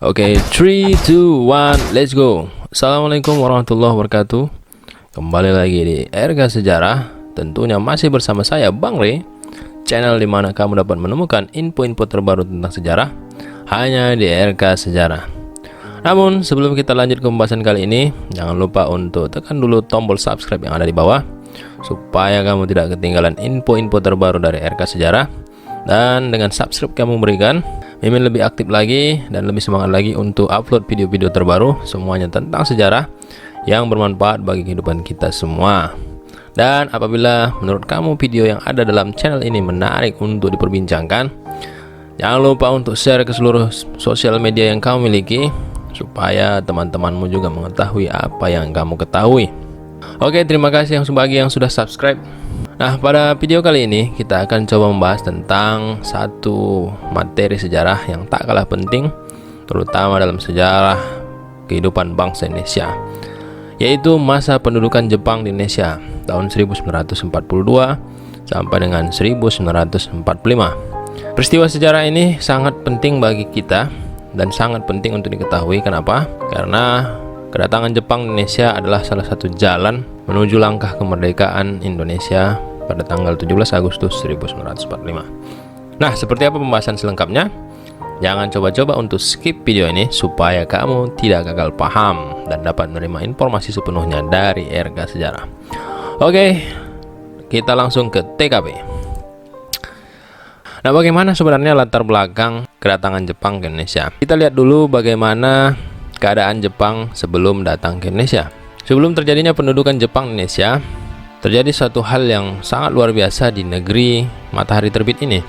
Oke, 3, 2, 1, let's go. Assalamualaikum warahmatullahi wabarakatuh. Kembali lagi di RK Sejarah. Tentunya masih bersama saya Bang Re, channel dimana kamu dapat menemukan info-info terbaru tentang sejarah hanya di RK Sejarah. Namun sebelum kita lanjut ke pembahasan kali ini, jangan lupa untuk tekan dulu tombol subscribe yang ada di bawah supaya kamu tidak ketinggalan info-info terbaru dari RK Sejarah. Dan dengan subscribe kamu berikan, Mimin lebih aktif lagi dan lebih semangat lagi untuk upload video-video terbaru semuanya tentang sejarah yang bermanfaat bagi kehidupan kita semua. Dan apabila menurut kamu video yang ada dalam channel ini menarik untuk diperbincangkan, jangan lupa untuk share ke seluruh sosial media yang kamu miliki supaya teman-temanmu juga mengetahui apa yang kamu ketahui. Oke, terima kasih bagi yang sudah subscribe. Nah, pada video kali ini kita akan coba membahas tentang satu materi sejarah yang tak kalah penting, terutama dalam sejarah kehidupan bangsa Indonesia, yaitu masa pendudukan Jepang di Indonesia tahun 1942 sampai dengan 1945. Peristiwa sejarah ini sangat penting bagi kita dan sangat penting untuk diketahui. Kenapa? Karena kedatangan Jepang di Indonesia adalah salah satu jalan menuju langkah kemerdekaan Indonesia pada tanggal 17 Agustus 1945. Nah, seperti apa pembahasan selengkapnya? Jangan coba-coba untuk skip video ini supaya kamu tidak gagal paham dan dapat menerima informasi sepenuhnya dari RK Sejarah. Oke, kita langsung ke TKP. Nah, bagaimana sebenarnya latar belakang kedatangan Jepang ke Indonesia? Kita lihat dulu bagaimana keadaan Jepang sebelum datang ke Indonesia. Sebelum terjadinya pendudukan Jepang di Indonesia, terjadi suatu hal yang sangat luar biasa di negeri matahari terbit ini,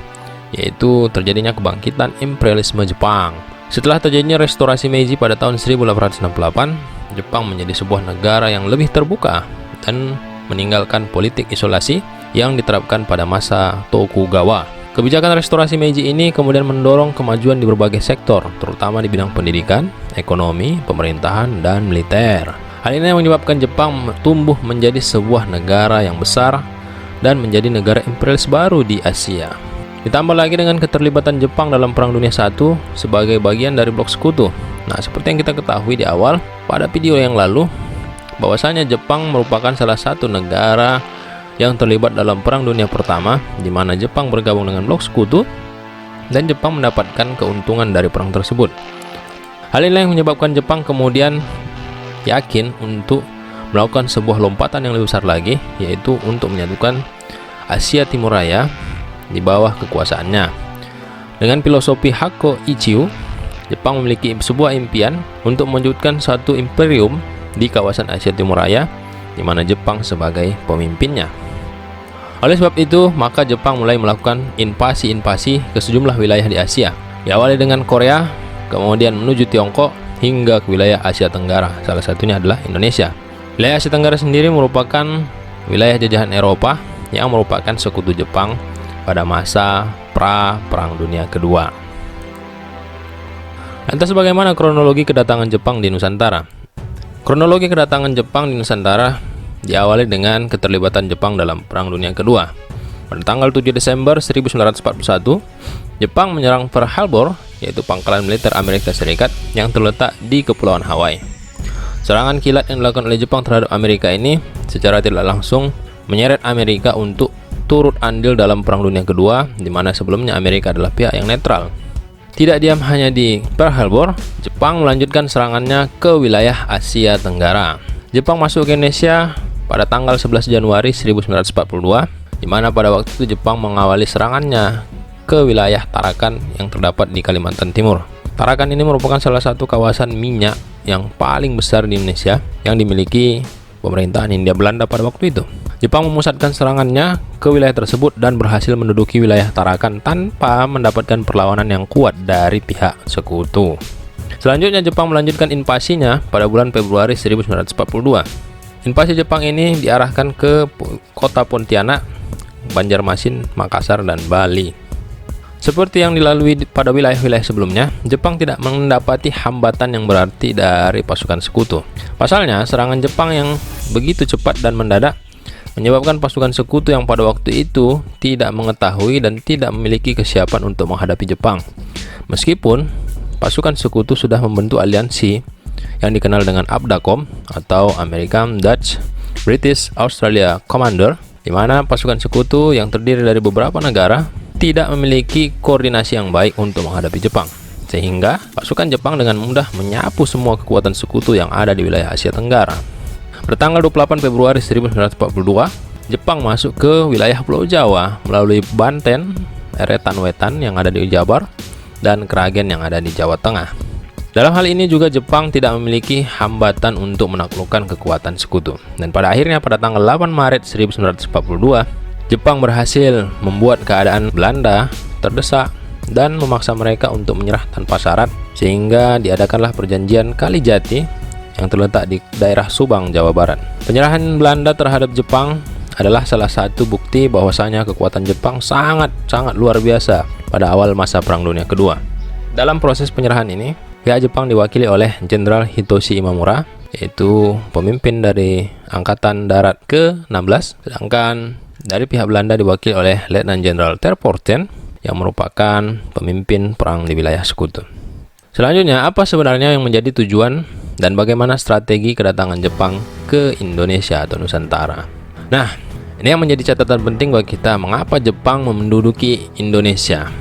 yaitu terjadinya kebangkitan imperialisme Jepang. Setelah terjadinya restorasi Meiji pada tahun 1868, Jepang menjadi sebuah negara yang lebih terbuka dan meninggalkan politik isolasi yang diterapkan pada masa Tokugawa. Kebijakan restorasi Meiji ini kemudian mendorong kemajuan di berbagai sektor, terutama di bidang pendidikan, ekonomi, pemerintahan, dan militer. Hal ini yang menyebabkan Jepang tumbuh menjadi sebuah negara yang besar dan menjadi negara imperialis baru di Asia. Ditambah lagi dengan keterlibatan Jepang dalam Perang Dunia I sebagai bagian dari blok sekutu. Nah, seperti yang kita ketahui di awal pada video yang lalu, bahwasanya Jepang merupakan salah satu negara yang terlibat dalam Perang Dunia Pertama, di mana Jepang bergabung dengan blok sekutu dan Jepang mendapatkan keuntungan dari perang tersebut. Hal ini yang menyebabkan Jepang kemudian yakin untuk melakukan sebuah lompatan yang lebih besar lagi, yaitu untuk menyatukan Asia Timur Raya di bawah kekuasaannya. Dengan filosofi Hakko Ichiu, Jepang memiliki sebuah impian untuk mewujudkan satu imperium di kawasan Asia Timur Raya, di mana Jepang sebagai pemimpinnya. Oleh sebab itu, maka Jepang mulai melakukan invasi-invasi ke sejumlah wilayah di Asia. Diawali dengan Korea, kemudian menuju Tiongkok, hingga ke wilayah Asia Tenggara, salah satunya adalah Indonesia. Wilayah Asia Tenggara sendiri merupakan wilayah jajahan Eropa yang merupakan sekutu Jepang pada masa Perang Dunia Kedua. Lantas bagaimana kronologi kedatangan Jepang di Nusantara? Kronologi kedatangan Jepang di Nusantara diawali dengan keterlibatan Jepang dalam Perang Dunia Kedua. Pada tanggal 7 Desember 1941, Jepang menyerang Pearl Harbor, yaitu pangkalan militer Amerika Serikat yang terletak di Kepulauan Hawaii. Serangan kilat yang dilakukan oleh Jepang terhadap Amerika ini secara tidak langsung menyeret Amerika untuk turut andil dalam Perang Dunia Kedua, di mana sebelumnya Amerika adalah pihak yang netral. Tidak diam hanya di Pearl Harbor, Jepang melanjutkan serangannya ke wilayah Asia Tenggara. Jepang masuk ke Indonesia pada tanggal 11 Januari 1942, di mana pada waktu itu Jepang mengawali serangannya ke wilayah Tarakan yang terdapat di Kalimantan Timur. Tarakan ini merupakan salah satu kawasan minyak yang paling besar di Indonesia yang dimiliki pemerintahan Hindia Belanda pada waktu itu. Jepang memusatkan serangannya ke wilayah tersebut dan berhasil menduduki wilayah Tarakan tanpa mendapatkan perlawanan yang kuat dari pihak sekutu. Selanjutnya Jepang melanjutkan invasinya pada bulan Februari 1942. Invasi Jepang ini diarahkan ke kota Pontianak, Banjarmasin, Makassar, dan Bali. Seperti yang dilalui pada wilayah-wilayah sebelumnya, Jepang tidak mendapati hambatan yang berarti dari pasukan sekutu. Pasalnya, serangan Jepang yang begitu cepat dan mendadak menyebabkan pasukan sekutu yang pada waktu itu tidak mengetahui dan tidak memiliki kesiapan untuk menghadapi Jepang. Meskipun pasukan sekutu sudah membentuk aliansi yang dikenal dengan ABDACOM atau American, Dutch, British, Australia Commander, di mana pasukan sekutu yang terdiri dari beberapa negara tidak memiliki koordinasi yang baik untuk menghadapi Jepang, sehingga pasukan Jepang dengan mudah menyapu semua kekuatan sekutu yang ada di wilayah Asia Tenggara. Bertanggal 28 Februari 1942, Jepang masuk ke wilayah Pulau Jawa melalui Banten, Eretan Wetan yang ada di Jabar, dan Kragen yang ada di Jawa Tengah. Dalam hal ini juga Jepang tidak memiliki hambatan untuk menaklukkan kekuatan sekutu. Dan pada akhirnya pada tanggal 8 Maret 1942, Jepang berhasil membuat keadaan Belanda terdesak dan memaksa mereka untuk menyerah tanpa syarat, sehingga diadakanlah perjanjian Kalijati yang terletak di daerah Subang, Jawa Barat. Penyerahan Belanda terhadap Jepang adalah salah satu bukti bahwasanya kekuatan Jepang sangat luar biasa pada awal masa Perang Dunia Kedua. Dalam proses penyerahan ini, pihak Jepang diwakili oleh Jenderal Hitoshi Imamura, yaitu pemimpin dari Angkatan Darat ke-16, sedangkan dari pihak Belanda diwakili oleh Letnan Jenderal Terpoorten yang merupakan pemimpin perang di wilayah sekutu. Selanjutnya, apa sebenarnya yang menjadi tujuan dan bagaimana strategi kedatangan Jepang ke Indonesia atau Nusantara? Nah, ini yang menjadi catatan penting bagi kita mengapa Jepang menduduki Indonesia.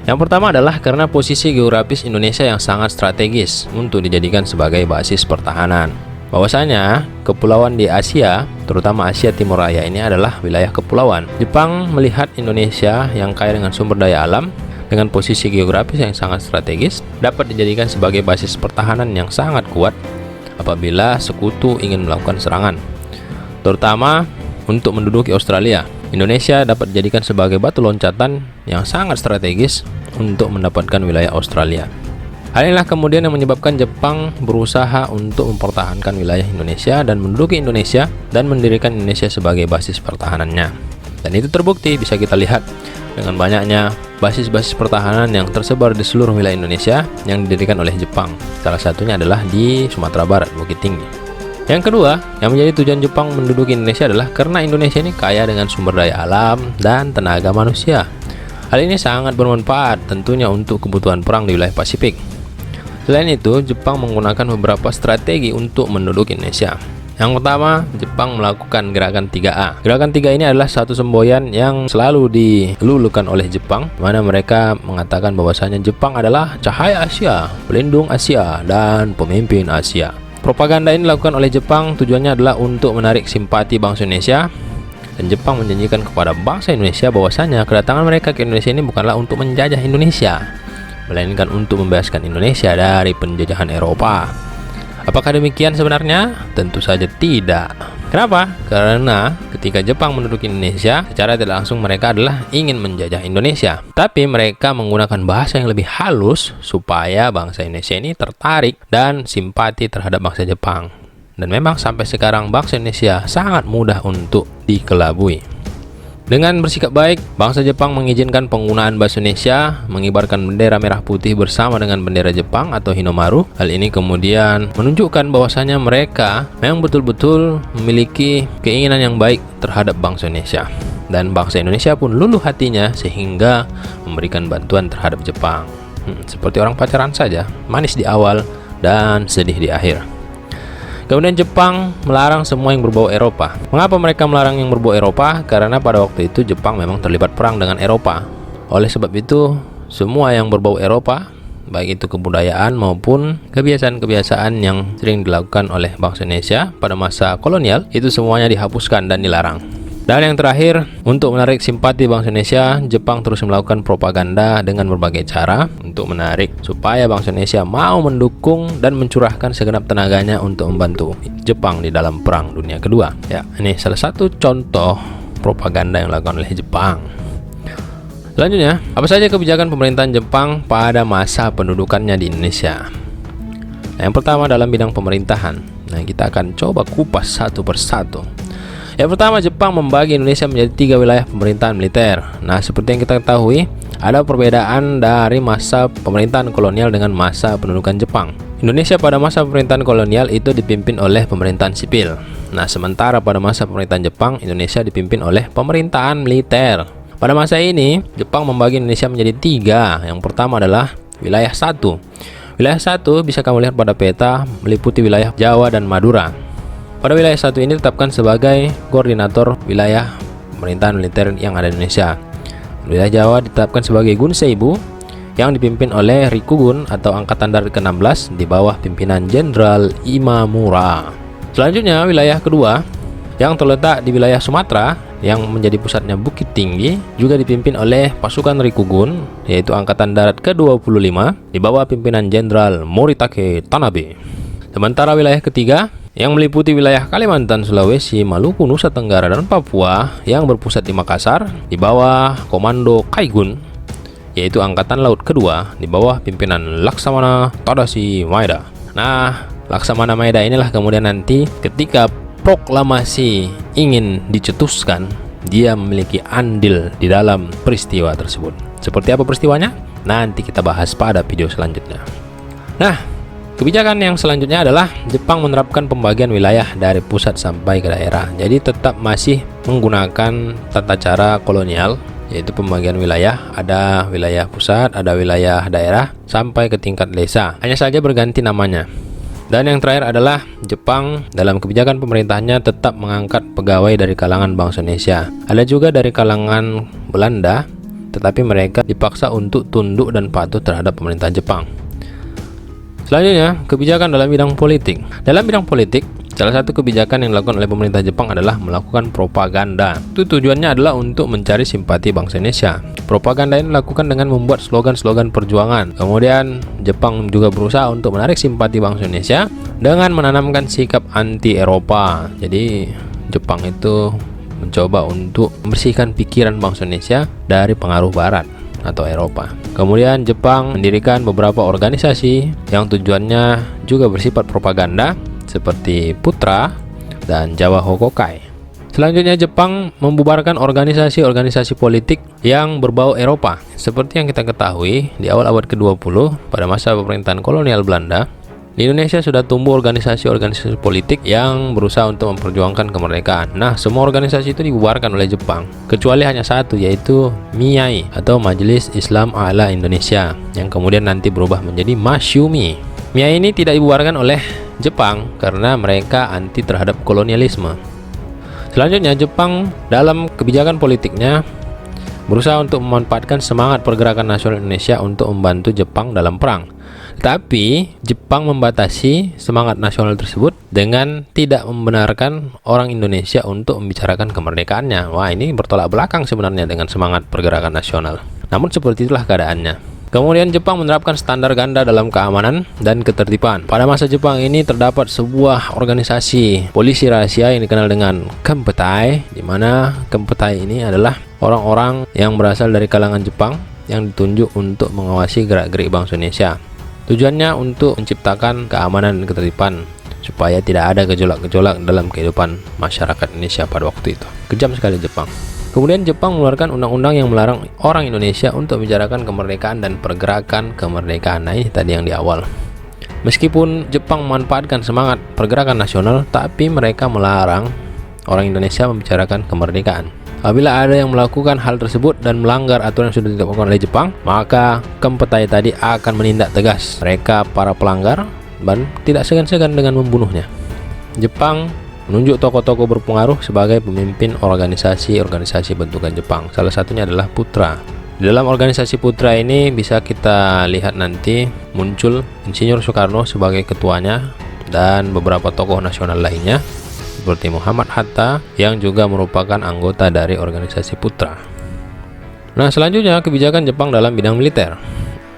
Yang pertama adalah karena posisi geografis Indonesia yang sangat strategis untuk dijadikan sebagai basis pertahanan. Bahwasanya kepulauan di Asia, terutama Asia Timur Raya ini adalah wilayah kepulauan. Jepang melihat Indonesia yang kaya dengan sumber daya alam dengan posisi geografis yang sangat strategis dapat dijadikan sebagai basis pertahanan yang sangat kuat apabila sekutu ingin melakukan serangan, terutama untuk menduduki Australia. Indonesia dapat dijadikan sebagai batu loncatan yang sangat strategis untuk mendapatkan wilayah Australia. Hal inilah kemudian yang menyebabkan Jepang berusaha untuk mempertahankan wilayah Indonesia dan menduduki Indonesia dan mendirikan Indonesia sebagai basis pertahanannya. Dan itu terbukti, bisa kita lihat dengan banyaknya basis-basis pertahanan yang tersebar di seluruh wilayah Indonesia yang didirikan oleh Jepang. Salah satunya adalah di Sumatera Barat, Bukit Tinggi. Yang kedua, yang menjadi tujuan Jepang menduduki Indonesia adalah karena Indonesia ini kaya dengan sumber daya alam dan tenaga manusia. Hal ini sangat bermanfaat tentunya untuk kebutuhan perang di wilayah Pasifik. Selain itu, Jepang menggunakan beberapa strategi untuk menduduki Indonesia. Yang pertama, Jepang melakukan gerakan 3A. Gerakan 3 ini adalah satu semboyan yang selalu dilulukan oleh Jepang, di mana mereka mengatakan bahwasanya Jepang adalah cahaya Asia, pelindung Asia, dan pemimpin Asia. Propaganda ini dilakukan oleh Jepang, tujuannya adalah untuk menarik simpati bangsa Indonesia, dan Jepang menjanjikan kepada bangsa Indonesia bahwasanya kedatangan mereka ke Indonesia ini bukanlah untuk menjajah Indonesia, melainkan untuk membebaskan Indonesia dari penjajahan Eropa. Apakah demikian sebenarnya? Tentu saja tidak. Kenapa? Karena ketika Jepang menduduki Indonesia, secara tidak langsung mereka adalah ingin menjajah Indonesia. Tapi mereka menggunakan bahasa yang lebih halus supaya bangsa Indonesia ini tertarik dan simpati terhadap bangsa Jepang. Dan memang sampai sekarang bangsa Indonesia sangat mudah untuk dikelabui. Dengan bersikap baik, bangsa Jepang mengizinkan penggunaan bahasa Indonesia, mengibarkan bendera merah putih bersama dengan bendera Jepang atau Hinomaru. Hal ini kemudian menunjukkan bahwasanya mereka memang betul-betul memiliki keinginan yang baik terhadap bangsa Indonesia. Dan bangsa Indonesia pun luluh hatinya sehingga memberikan bantuan terhadap Jepang. Seperti orang pacaran saja, manis di awal dan sedih di akhir. Kemudian Jepang melarang semua yang berbau Eropa. Mengapa mereka melarang yang berbau Eropa? Karena pada waktu itu Jepang memang terlibat perang dengan Eropa. Oleh sebab itu, semua yang berbau Eropa, baik itu kebudayaan maupun kebiasaan-kebiasaan yang sering dilakukan oleh bangsa Indonesia pada masa kolonial, itu semuanya dihapuskan dan dilarang. Dan yang terakhir, untuk menarik simpati bangsa Indonesia, Jepang terus melakukan propaganda dengan berbagai cara untuk menarik supaya bangsa Indonesia mau mendukung dan mencurahkan segenap tenaganya untuk membantu Jepang di dalam Perang Dunia Kedua. Ya, ini salah satu contoh propaganda yang dilakukan oleh Jepang. Selanjutnya, apa saja kebijakan pemerintahan Jepang pada masa pendudukannya di Indonesia? Nah, yang pertama dalam bidang pemerintahan. Nah, kita akan coba kupas satu persatu. Yang pertama, Jepang membagi Indonesia menjadi 3 wilayah pemerintahan militer. Nah, seperti yang kita ketahui, ada perbedaan dari masa pemerintahan kolonial dengan masa pendudukan Jepang. Indonesia pada masa pemerintahan kolonial itu dipimpin oleh pemerintahan sipil. Nah, sementara pada masa pemerintahan Jepang, Indonesia dipimpin oleh pemerintahan militer. Pada masa ini, Jepang membagi Indonesia menjadi 3. Yang pertama adalah wilayah 1. Wilayah 1 bisa kamu lihat pada peta meliputi wilayah Jawa dan Madura. Pada wilayah 1 ini ditetapkan sebagai koordinator wilayah pemerintahan militer yang ada di Indonesia. Wilayah Jawa ditetapkan sebagai Gun Seibu yang dipimpin oleh Rikugun atau Angkatan Darat ke-16 di bawah pimpinan Jenderal Imamura. Selanjutnya wilayah kedua yang terletak di wilayah Sumatera yang menjadi pusatnya Bukit Tinggi juga dipimpin oleh pasukan Rikugun, yaitu Angkatan Darat ke-25 di bawah pimpinan Jenderal Moritake Tanabe. Sementara wilayah ketiga yang meliputi wilayah Kalimantan, Sulawesi, Maluku, Nusa Tenggara, dan Papua yang berpusat di Makassar di bawah Komando Kaigun, yaitu Angkatan Laut kedua di bawah pimpinan Laksamana Tadashi Maeda. Nah, Laksamana Maeda inilah kemudian nanti ketika proklamasi ingin dicetuskan, dia memiliki andil di dalam peristiwa tersebut. Seperti apa peristiwanya? Nanti kita bahas pada video selanjutnya. Nah, kebijakan yang selanjutnya adalah Jepang menerapkan pembagian wilayah dari pusat sampai ke daerah. Jadi tetap masih menggunakan tata cara kolonial, yaitu pembagian wilayah, ada wilayah pusat, ada wilayah daerah, sampai ke tingkat desa. Hanya saja berganti namanya. Dan yang terakhir adalah Jepang dalam kebijakan pemerintahnya tetap mengangkat pegawai dari kalangan bangsa Indonesia. Ada juga dari kalangan Belanda, tetapi mereka dipaksa untuk tunduk dan patuh terhadap pemerintah Jepang. Selanjutnya, kebijakan dalam bidang politik. Dalam bidang politik, salah satu kebijakan yang dilakukan oleh pemerintah Jepang adalah melakukan propaganda. Itu tujuannya adalah untuk mencari simpati bangsa Indonesia. Propaganda ini dilakukan dengan membuat slogan-slogan perjuangan. Kemudian Jepang juga berusaha untuk menarik simpati bangsa Indonesia dengan menanamkan sikap anti Eropa. Jadi Jepang itu mencoba untuk membersihkan pikiran bangsa Indonesia dari pengaruh Barat atau Eropa. Kemudian Jepang mendirikan beberapa organisasi yang tujuannya juga bersifat propaganda seperti Putra dan Jawa Hokokai. Selanjutnya Jepang membubarkan organisasi-organisasi politik yang berbau Eropa. Seperti yang kita ketahui, di awal abad ke-20 pada masa pemerintahan kolonial Belanda, di Indonesia sudah tumbuh organisasi-organisasi politik yang berusaha untuk memperjuangkan kemerdekaan. Nah, semua organisasi itu dibubarkan oleh Jepang, kecuali hanya satu, yaitu MIAI atau Majelis Islam A'la Indonesia, yang kemudian nanti berubah menjadi Masyumi. MIAI ini tidak dibubarkan oleh Jepang karena mereka anti terhadap kolonialisme. Selanjutnya, Jepang dalam kebijakan politiknya berusaha untuk memanfaatkan semangat pergerakan nasional Indonesia untuk membantu Jepang dalam perang. Tapi Jepang membatasi semangat nasional tersebut dengan tidak membenarkan orang Indonesia untuk membicarakan kemerdekaannya. Wah, ini bertolak belakang sebenarnya dengan semangat pergerakan nasional. Namun seperti itulah keadaannya. Kemudian Jepang menerapkan standar ganda dalam keamanan dan ketertiban. Pada masa Jepang ini terdapat sebuah organisasi polisi rahasia yang dikenal dengan Kempetai, di mana Kempetai ini adalah orang-orang yang berasal dari kalangan Jepang yang ditunjuk untuk mengawasi gerak-gerik bangsa Indonesia. Tujuannya untuk menciptakan keamanan dan ketertiban supaya tidak ada gejolak-gejolak dalam kehidupan masyarakat Indonesia pada waktu itu. Kejam sekali Jepang. Kemudian Jepang mengeluarkan undang-undang yang melarang orang Indonesia untuk membicarakan kemerdekaan dan pergerakan kemerdekaan. Nah, ini tadi yang di awal. Meskipun Jepang memanfaatkan semangat pergerakan nasional, tapi mereka melarang orang Indonesia membicarakan kemerdekaan. Apabila ada yang melakukan hal tersebut dan melanggar aturan yang sudah ditetapkan oleh Jepang, maka Kempetai tadi akan menindak tegas mereka para pelanggar dan tidak segan-segan dengan membunuhnya. Jepang menunjuk tokoh-tokoh berpengaruh sebagai pemimpin organisasi-organisasi bentukan Jepang. Salah satunya adalah Putra. Di dalam organisasi Putra ini bisa kita lihat nanti muncul Insinyur Soekarno sebagai ketuanya dan beberapa tokoh nasional lainnya seperti Muhammad Hatta yang juga merupakan anggota dari organisasi Putra. Nah, selanjutnya kebijakan Jepang dalam bidang militer.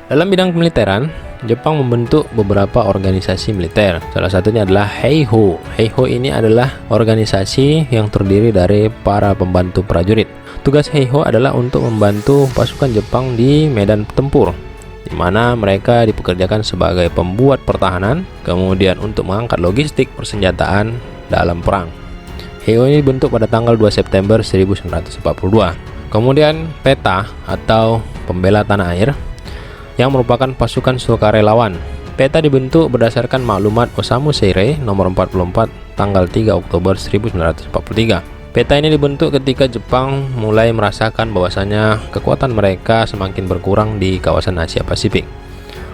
Dalam bidang militeran, Jepang membentuk beberapa organisasi militer. Salah satunya adalah Heiho. Heiho ini adalah organisasi yang terdiri dari para pembantu prajurit. Tugas Heiho adalah untuk membantu pasukan Jepang di medan tempur, di mana mereka dipekerjakan sebagai pembuat pertahanan, kemudian untuk mengangkat logistik persenjataan dalam perang. Heiho ini dibentuk pada tanggal 2 September 1942. Kemudian PETA atau Pembela Tanah Air yang merupakan pasukan sukarelawan. PETA dibentuk berdasarkan maklumat Osamu Seirei nomor 44 tanggal 3 Oktober 1943. PETA ini dibentuk ketika Jepang mulai merasakan bahwasanya kekuatan mereka semakin berkurang di kawasan Asia Pasifik.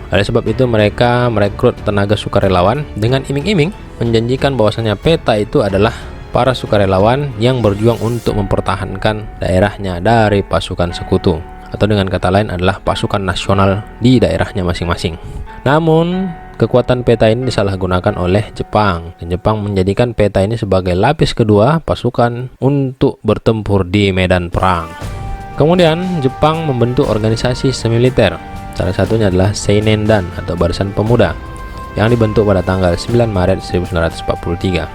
Oleh sebab itu mereka merekrut tenaga sukarelawan dengan iming-iming menjanjikan bahwasanya PETA itu adalah para sukarelawan yang berjuang untuk mempertahankan daerahnya dari pasukan sekutu, atau dengan kata lain adalah pasukan nasional di daerahnya masing-masing. Namun kekuatan PETA ini disalahgunakan oleh Jepang, dan Jepang menjadikan PETA ini sebagai lapis kedua pasukan untuk bertempur di medan perang. Kemudian Jepang membentuk organisasi semiliter. Salah satunya adalah Seinendan atau Barisan Pemuda yang dibentuk pada tanggal 9 Maret 1943.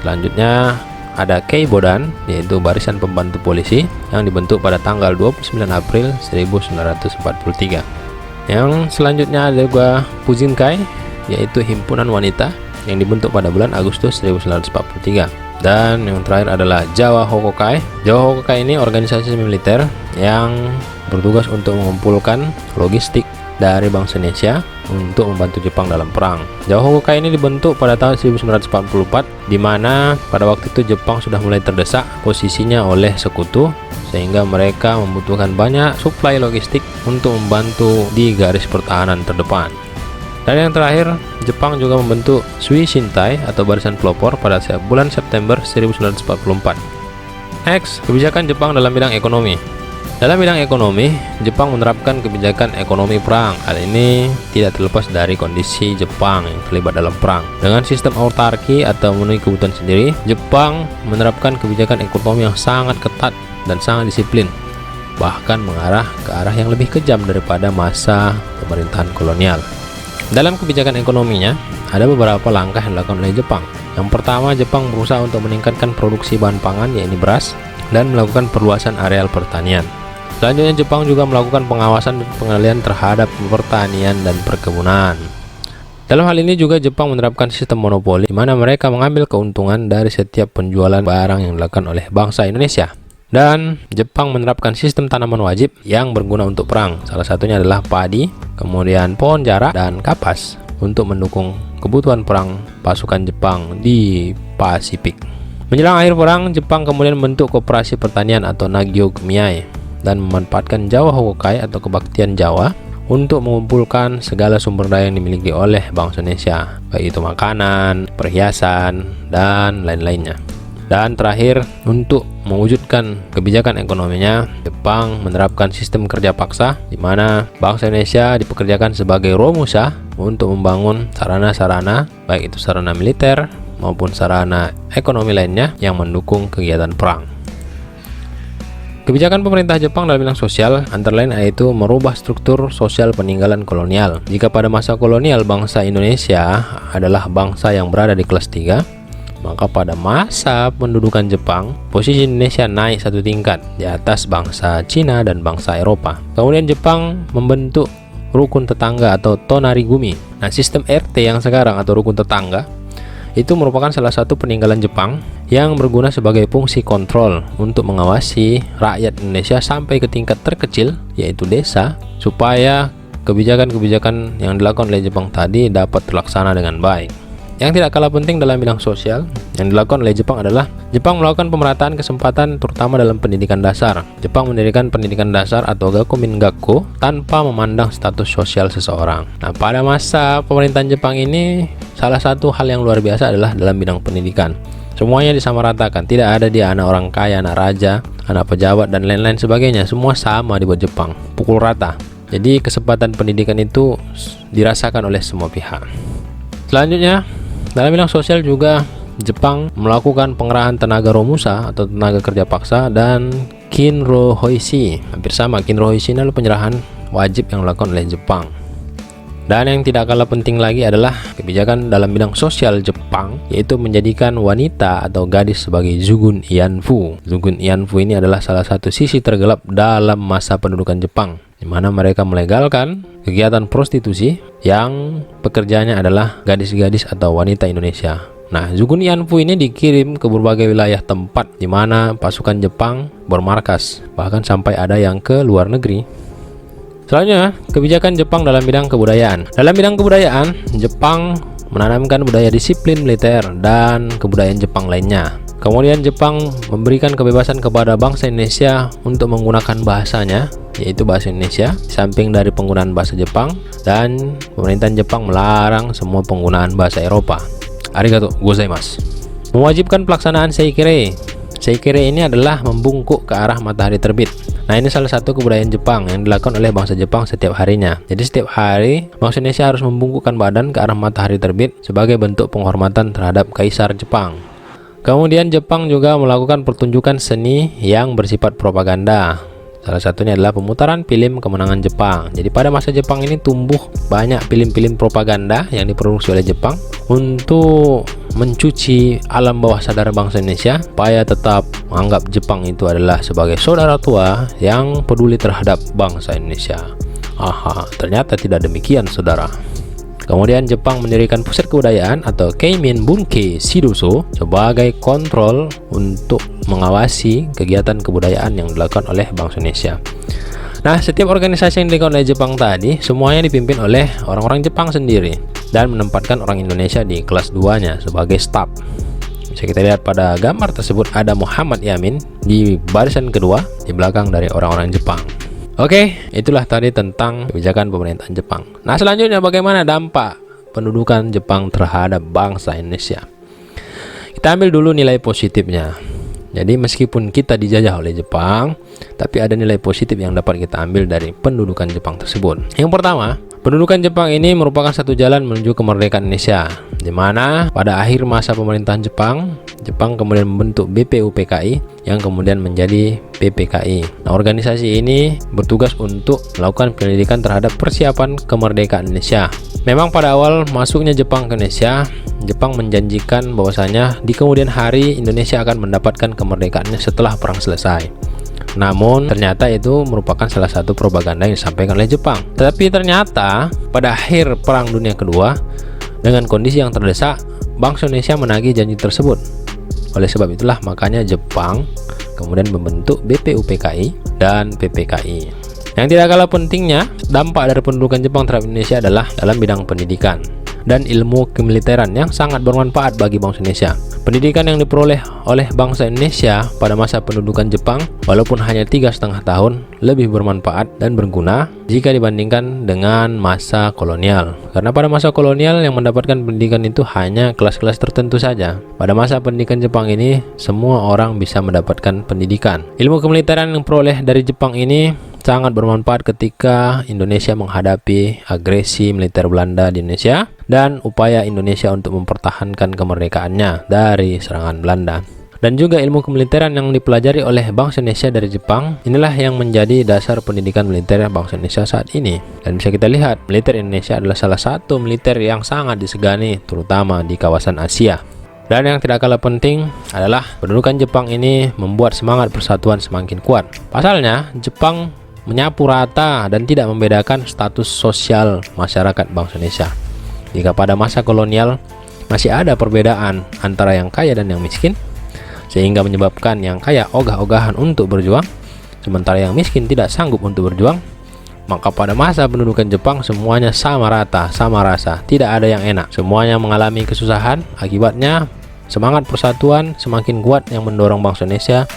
Selanjutnya ada Keibodan, yaitu Barisan Pembantu Polisi yang dibentuk pada tanggal 29 April 1943. Yang selanjutnya ada juga Fujinkai, yaitu Himpunan Wanita yang dibentuk pada bulan Agustus 1943. Dan yang terakhir adalah Jawa Hokokai. Jawa Hokokai ini organisasi militer yang bertugas untuk mengumpulkan logistik dari bangsa Indonesia untuk membantu Jepang dalam perang. Jawa Hokokai ini dibentuk pada tahun 1944, di mana pada waktu itu Jepang sudah mulai terdesak posisinya oleh sekutu, sehingga mereka membutuhkan banyak suplai logistik untuk membantu di garis pertahanan terdepan. Dan yang terakhir, Jepang juga membentuk Sui Shintai atau Barisan Pelopor pada bulan September 1944. Next, kebijakan Jepang dalam bidang ekonomi. Dalam bidang ekonomi, Jepang menerapkan kebijakan ekonomi perang. Hal ini tidak terlepas dari kondisi Jepang yang terlibat dalam perang. Dengan sistem autarki atau memenuhi kebutuhan sendiri, Jepang menerapkan kebijakan ekonomi yang sangat ketat dan sangat disiplin, bahkan mengarah ke arah yang lebih kejam daripada masa pemerintahan kolonial. Dalam kebijakan ekonominya, ada beberapa langkah yang dilakukan oleh Jepang. Yang pertama, Jepang berusaha untuk meningkatkan produksi bahan pangan, yaitu beras, dan melakukan perluasan areal pertanian. Selanjutnya, Jepang juga melakukan pengawasan dan pengendalian terhadap pertanian dan perkebunan. Dalam hal ini juga Jepang menerapkan sistem monopoli, di mana mereka mengambil keuntungan dari setiap penjualan barang yang dilakukan oleh bangsa Indonesia. Dan Jepang menerapkan sistem tanaman wajib yang berguna untuk perang. Salah satunya adalah padi, kemudian pohon jarak, dan kapas untuk mendukung kebutuhan perang pasukan Jepang di Pasifik. Menjelang akhir perang, Jepang kemudian membentuk koperasi pertanian atau Nagyo Kumiai dan memanfaatkan Jawa Hokokai atau kebaktian Jawa untuk mengumpulkan segala sumber daya yang dimiliki oleh bangsa Indonesia, baik itu makanan, perhiasan, dan lain-lainnya. Dan terakhir, untuk mewujudkan kebijakan ekonominya, Jepang menerapkan sistem kerja paksa, di mana bangsa Indonesia dipekerjakan sebagai romusa untuk membangun sarana-sarana, baik itu sarana militer maupun sarana ekonomi lainnya yang mendukung kegiatan perang. Kebijakan pemerintah Jepang dalam bidang sosial antara lain yaitu merubah struktur sosial peninggalan kolonial. Jika pada masa kolonial bangsa Indonesia adalah bangsa yang berada di kelas 3, maka pada masa pendudukan Jepang, posisi Indonesia naik satu tingkat di atas bangsa Cina dan bangsa Eropa. Kemudian Jepang membentuk rukun tetangga atau tonarigumi. Nah, sistem RT yang sekarang atau rukun tetangga itu merupakan salah satu peninggalan Jepang yang berguna sebagai fungsi kontrol untuk mengawasi rakyat Indonesia sampai ke tingkat terkecil, yaitu desa, supaya kebijakan-kebijakan yang dilakukan oleh Jepang tadi dapat terlaksana dengan baik. Yang tidak kalah penting dalam bidang sosial yang dilakukan oleh Jepang adalah Jepang melakukan pemerataan kesempatan terutama dalam pendidikan dasar. Jepang mendirikan pendidikan dasar atau Gakumin-gakko tanpa memandang status sosial seseorang. Nah, pada masa pemerintahan Jepang ini salah satu hal yang luar biasa adalah dalam bidang pendidikan. Semuanya disamaratakan, tidak ada dia anak orang kaya, anak raja, anak pejabat, dan lain-lain sebagainya. Semua sama di buat Jepang, pukul rata. Jadi kesempatan pendidikan itu dirasakan oleh semua pihak. Selanjutnya, dalam bidang sosial juga Jepang melakukan pengerahan tenaga romusa atau tenaga kerja paksa dan kinrohoishi. Hampir sama, kinrohoishi adalah penyerahan wajib yang dilakukan oleh Jepang. Dan yang tidak kalah penting lagi adalah kebijakan dalam bidang sosial Jepang, yaitu menjadikan wanita atau gadis sebagai Zugun Ianfu. Zugun Ianfu ini adalah salah satu sisi tergelap dalam masa pendudukan Jepang, di mana mereka melegalkan kegiatan prostitusi yang pekerjaannya adalah gadis-gadis atau wanita Indonesia. Nah, Zugun Ianfu ini dikirim ke berbagai wilayah tempat di mana pasukan Jepang bermarkas, bahkan sampai ada yang ke luar negeri. Selanjutnya, kebijakan Jepang dalam bidang kebudayaan. Dalam bidang kebudayaan, Jepang menanamkan budaya disiplin militer dan kebudayaan Jepang lainnya. Kemudian Jepang memberikan kebebasan kepada bangsa Indonesia untuk menggunakan bahasanya yaitu bahasa Indonesia, samping dari penggunaan bahasa Jepang, dan pemerintahan Jepang melarang semua penggunaan bahasa Eropa. Arigato gozaimasu. Mewajibkan pelaksanaan seikere. Seikere ini adalah membungkuk ke arah matahari terbit. Nah, ini salah satu kebudayaan Jepang yang dilakukan oleh bangsa Jepang setiap harinya. Jadi setiap hari bangsa Indonesia harus membungkukkan badan ke arah matahari terbit sebagai bentuk penghormatan terhadap Kaisar Jepang. Kemudian Jepang juga melakukan pertunjukan seni yang bersifat propaganda. Salah satunya adalah pemutaran film kemenangan Jepang. Jadi pada masa Jepang ini tumbuh banyak film-film propaganda yang diproduksi oleh Jepang untuk mencuci alam bawah sadar bangsa Indonesia supaya tetap menganggap Jepang itu adalah sebagai saudara tua yang peduli terhadap bangsa Indonesia. Ternyata tidak demikian, saudara. Kemudian Jepang mendirikan pusat kebudayaan atau Keimin Bunkei Shidoso sebagai kontrol untuk mengawasi kegiatan kebudayaan yang dilakukan oleh bangsa Indonesia. Nah, setiap organisasi yang dilakukan oleh Jepang tadi semuanya dipimpin oleh orang-orang Jepang sendiri dan menempatkan orang Indonesia di kelas 2-nya sebagai staf. Bisa kita lihat pada gambar tersebut ada Muhammad Yamin di barisan kedua di belakang dari orang-orang Jepang. Oke, itulah tadi tentang kebijakan pemerintahan Jepang. Nah, selanjutnya bagaimana dampak pendudukan Jepang terhadap bangsa Indonesia? Kita ambil dulu nilai positifnya. Jadi meskipun kita dijajah oleh Jepang, tapi ada nilai positif yang dapat kita ambil dari pendudukan Jepang tersebut. Yang pertama, pendudukan Jepang ini merupakan satu jalan menuju kemerdekaan Indonesia, di mana pada akhir masa pemerintahan Jepang kemudian membentuk BPUPKI yang kemudian menjadi PPKI. Nah, organisasi ini bertugas untuk melakukan penyelidikan terhadap persiapan kemerdekaan Indonesia. Memang pada awal masuknya Jepang ke Indonesia, Jepang menjanjikan bahwasanya di kemudian hari Indonesia akan mendapatkan kemerdekaannya setelah perang selesai. Namun ternyata itu merupakan salah satu propaganda yang disampaikan oleh Jepang. Tetapi ternyata pada akhir Perang Dunia Kedua, dengan kondisi yang terdesak, bangsa Indonesia menagih janji tersebut. Oleh sebab itulah makanya Jepang kemudian membentuk BPUPKI dan PPKI. Yang tidak kalah pentingnya, dampak dari pendudukan Jepang terhadap Indonesia adalah dalam bidang pendidikan dan ilmu kemiliteran yang sangat bermanfaat bagi bangsa Indonesia. Pendidikan yang diperoleh oleh bangsa Indonesia pada masa pendudukan Jepang, walaupun hanya 3,5 tahun, lebih bermanfaat dan berguna jika dibandingkan dengan masa kolonial. Karena pada masa kolonial yang mendapatkan pendidikan itu hanya kelas-kelas tertentu saja. Pada masa pendidikan Jepang ini, semua orang bisa mendapatkan pendidikan. Ilmu kemiliteran yang diperoleh dari Jepang ini sangat bermanfaat ketika Indonesia menghadapi agresi militer Belanda di Indonesia dan upaya Indonesia untuk mempertahankan kemerdekaannya dari serangan Belanda. Dan juga ilmu kemiliteran yang dipelajari oleh bangsa Indonesia dari Jepang, inilah yang menjadi dasar pendidikan militer bangsa Indonesia saat ini. Dan bisa kita lihat, militer Indonesia adalah salah satu militer yang sangat disegani, terutama di kawasan Asia. Dan yang tidak kalah penting adalah pendudukan Jepang ini membuat semangat persatuan semakin kuat. Pasalnya, Jepang menyapu rata dan tidak membedakan status sosial masyarakat bangsa Indonesia. Jika pada masa kolonial masih ada perbedaan antara yang kaya dan yang miskin, sehingga menyebabkan yang kaya ogah-ogahan untuk berjuang, sementara yang miskin tidak sanggup untuk berjuang, maka pada masa pendudukan Jepang semuanya sama rata, sama rasa, tidak ada yang enak, semuanya mengalami kesusahan. Akibatnya semangat persatuan semakin kuat yang mendorong bangsa Indonesia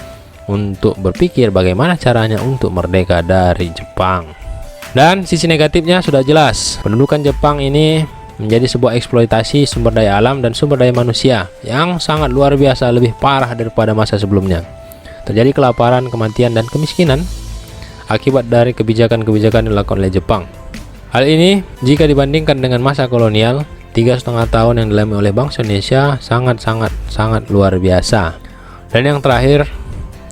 untuk berpikir bagaimana caranya untuk merdeka dari Jepang. Dan sisi negatifnya sudah jelas, pendudukan Jepang ini menjadi sebuah eksploitasi sumber daya alam dan sumber daya manusia yang sangat luar biasa, lebih parah daripada masa sebelumnya. Terjadi kelaparan, kematian, dan kemiskinan akibat dari kebijakan-kebijakan yang dilakukan oleh Jepang. Hal ini jika dibandingkan dengan masa kolonial 3,5 tahun yang dialami oleh bangsa Indonesia sangat luar biasa. Dan yang terakhir,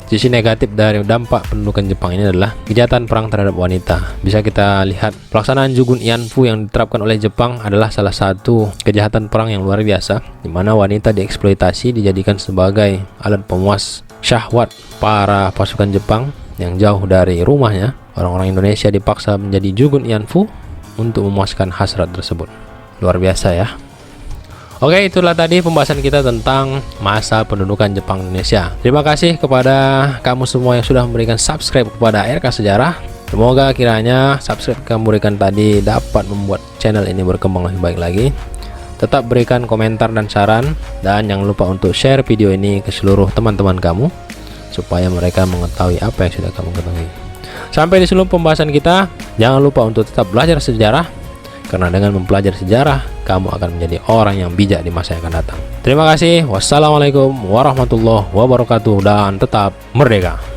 sisi negatif dari dampak pendudukan Jepang ini adalah kejahatan perang terhadap wanita. Bisa kita lihat pelaksanaan Jugun Ianfu yang diterapkan oleh Jepang adalah salah satu kejahatan perang yang luar biasa, di mana wanita dieksploitasi, dijadikan sebagai alat pemuas syahwat para pasukan Jepang yang jauh dari rumahnya. Orang-orang Indonesia dipaksa menjadi Jugun Ianfu untuk memuaskan hasrat tersebut. Luar biasa ya. Oke, itulah tadi pembahasan kita tentang masa pendudukan Jepang Indonesia. Terima kasih kepada kamu semua yang sudah memberikan subscribe kepada RK Sejarah. Semoga kiranya subscribe kamu berikan tadi dapat membuat channel ini berkembang lebih baik lagi. Tetap berikan komentar dan saran, dan jangan lupa untuk share video ini ke seluruh teman-teman kamu supaya mereka mengetahui apa yang sudah kamu ketahui. Sampai di seluruh pembahasan kita, jangan lupa untuk tetap belajar sejarah, karena dengan mempelajari sejarah, kamu akan menjadi orang yang bijak di masa yang akan datang. Terima kasih. Wassalamualaikum warahmatullahi wabarakatuh, dan tetap merdeka.